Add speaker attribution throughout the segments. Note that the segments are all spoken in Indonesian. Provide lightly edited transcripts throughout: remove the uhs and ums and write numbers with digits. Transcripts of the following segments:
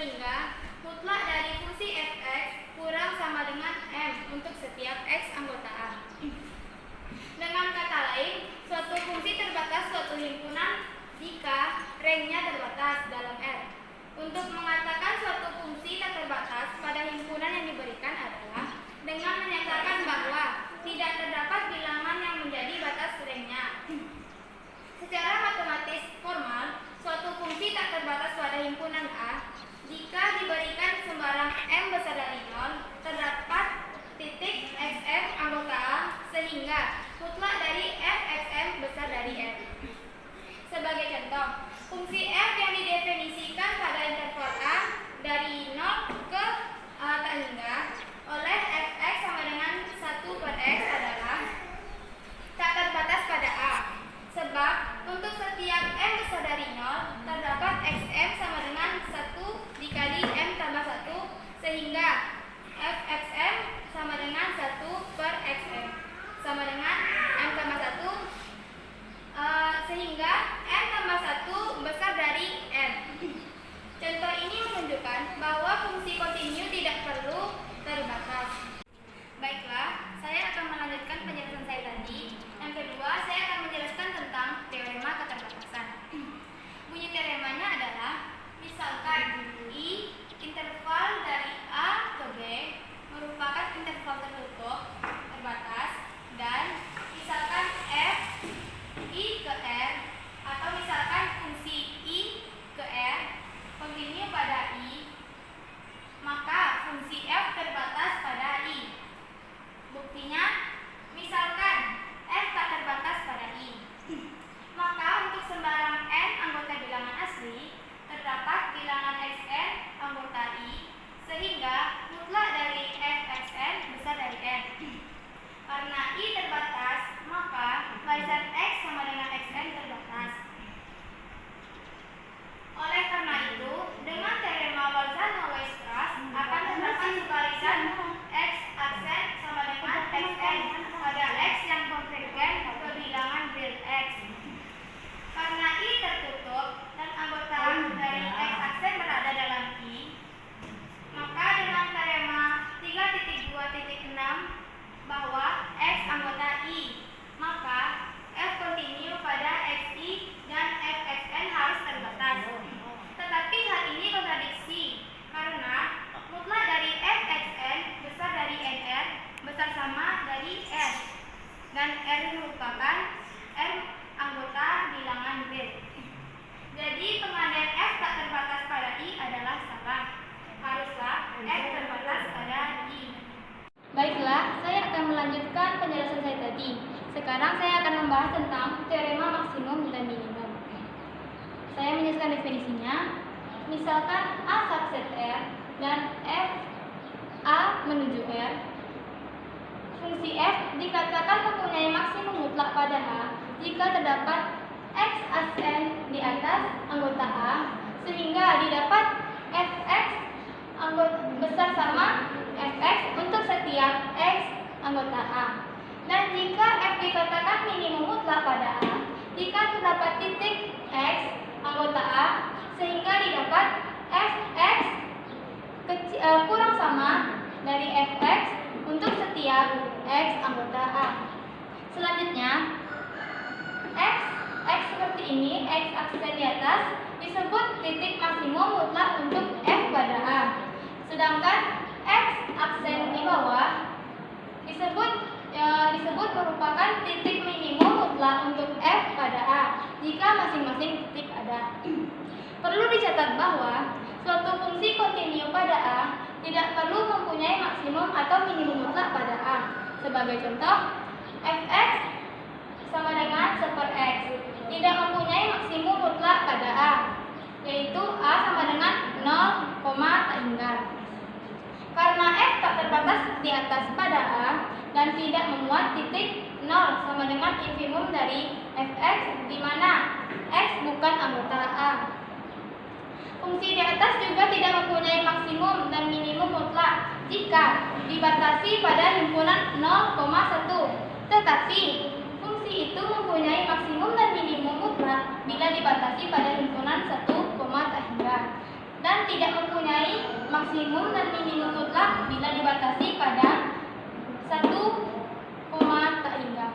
Speaker 1: sehingga mutlak dari fungsi fx kurang sama dengan m untuk setiap x anggota A. Dengan kata lain, suatu fungsi terbatas suatu himpunan jika rangnya terbatas dalam R. Untuk mengatakan suatu fungsi tak terbatas pada himpunan yang diberikan adalah dengan menyatakan bahwa tidak terdapat bilangan yang menjadi batas rangnya. Secara matematis formal, suatu fungsi tak terbatas pada himpunan A jika diberikan sembarang m besar dari 0, terdapat titik xm anggota A sehingga mutlak dari f(xm) besar dari m. Sebagai contoh, fungsi f yang didefinisikan pada interval A dari 0 ke A tak hingga oleh fx sama dengan 1/x adalah tak terbatas pada A. Sebab untuk setiap m besar dari 0 terdapat xm sama dengan 1 dikali m tambah 1 sehingga fxm sama dengan 1/xm sama dengan m tambah 1 sehingga m tambah 1 besar dari m. Contoh ini menunjukkan bahwa fungsi kontinu tidak perlu terbatas. Baiklah, saya akan melanjutkan penjelasan saya tadi. Yang kedua, saya akan menjelaskan tentang teorema keterbatasan. Bunyi teoremanya adalah, misalkan I interval dari A ke B merupakan interval tertutup terbatas dan misalkan F I ke R atau misalkan fungsi I ke R kontinu pada I, maka fungsi F terbatas pada I. Buktinya, misalkan F tak terbatas pada I, maka untuk sembarang n anggota bilangan asli terdapat bilangan xn anggota I sehingga mutlak dari fxn besar dari n. Karena I terbatas, maka barisan x sama dengan xn terbatas. Oleh karena itu, dengan teorema Walzano-Weierstrass akan terdapat sebarisan x aksen sama dengan xn pada x yang konvergen ke bilangan real x. Karena I tertutup dan anggota dari x aksen berada dalam I, maka dengan teorema 3.2.6 bahwa x anggota I, maka f kontinu pada xi dan fxn harus terbatas. Tetapi hal ini kontradiksi karena mutlak dari fxn besar dari nr besar sama dari r dan r merupakan r anggota bilangan real. Jadi pengandaian f tak terbatas pada I adalah salah. Haruslah f terbatas pada I. Baiklah, saya akan melanjutkan penjelasan saya tadi. Sekarang saya akan membahas tentang teorema maksimum dan minimum. Saya menjelaskan definisinya. Misalkan A subset R dan f A menuju R. Fungsi f dikatakan mempunyai maksimum mutlak pada A jika terdapat x aksen di atas anggota A sehingga didapat fx anggota besar sama fx untuk setiap x anggota A. Dan jika f dikatakan minimum mutlak pada A jika terdapat titik x anggota A sehingga didapat fx kurang sama dari fx untuk setiap x anggota A. Selanjutnya, x seperti ini, x aksen di atas disebut titik maksimum mutlak untuk f pada A. Sedangkan x aksen di bawah disebut merupakan titik minimum mutlak untuk f pada A jika masing-masing titik ada. Perlu dicatat bahwa suatu fungsi kontinu pada A tidak perlu mempunyai maksimum atau minimum mutlak pada A. Sebagai contoh, fx sama dengan 1/x tidak mempunyai maksimum mutlak pada A, yaitu A sama dengan 0, tak hingga. Karena f tak terbatas di atas pada A dan tidak memuat titik 0 sama dengan infimum dari fx di mana x bukan anggota A. Fungsi di atas juga tidak mempunyai maksimum dan minimum mutlak jika dibatasi pada himpunan 0,1. Tetapi fungsi itu mempunyai maksimum dan minimum mutlak bila dibatasi pada himpunan 1, tak hingga dan tidak mempunyai maksimum dan minimum mutlak bila dibatasi pada 1, tak hingga.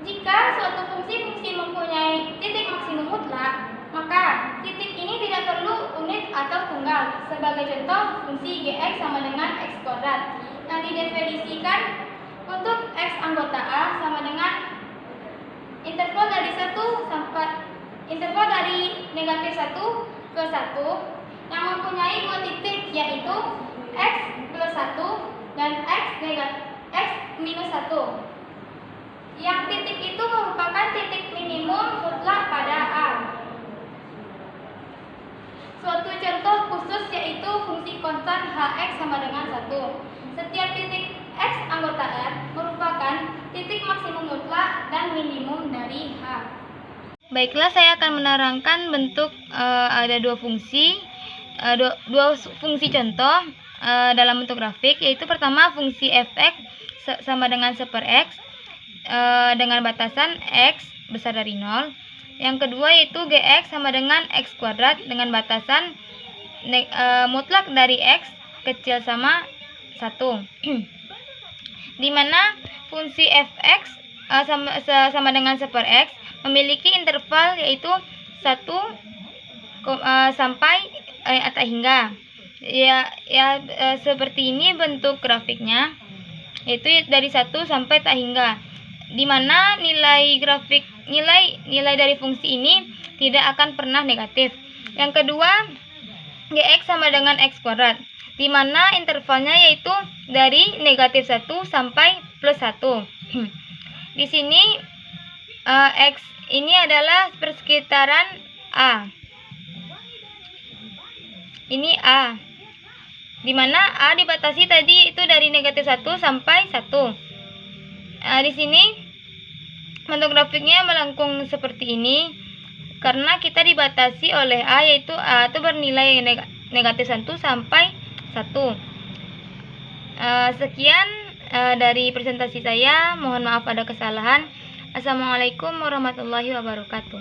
Speaker 1: Jika suatu fungsi mempunyai titik maksimum mutlak, maka titik ini tidak perlu unit atau tunggal. Sebagai contoh, fungsi Gx sama dengan X kuadrat yang didefinisikan untuk X anggota A sama dengan interval dari negatif 1 ke 1 yang mempunyai dua titik, yaitu X plus 1 dan X minus 1. Yang titik itu merupakan titik minimum mutlak pada A. Suatu contoh khusus yaitu fungsi konstan Hx sama dengan 1. Setiap titik X anggota R merupakan titik maksimum mutlak dan minimum dari H. Baiklah, saya akan menerangkan bentuk ada dua fungsi contoh dalam bentuk grafik, yaitu pertama fungsi fx sama dengan 1/x dengan batasan x besar dari 0. Yang kedua yaitu Gx sama dengan X kuadrat dengan batasan mutlak dari X kecil sama 1. Di mana fungsi fx sama dengan 1/x memiliki interval yaitu 1 sampai tak hingga. Seperti ini bentuk grafiknya, yaitu dari 1 sampai tak hingga, di mana nilai dari fungsi ini tidak akan pernah negatif. Yang kedua, Gx sama dengan X kuadrat, di mana intervalnya yaitu dari negatif 1 sampai plus 1. Di sini X ini adalah persekitaran A. Ini A, di mana A dibatasi tadi itu dari negatif 1 sampai 1. Di sini bentuk grafiknya melengkung seperti ini karena kita dibatasi oleh A, yaitu A itu bernilai negatif 1 sampai 1. Sekian dari presentasi saya. Mohon maaf ada kesalahan. Assalamualaikum warahmatullahi wabarakatuh.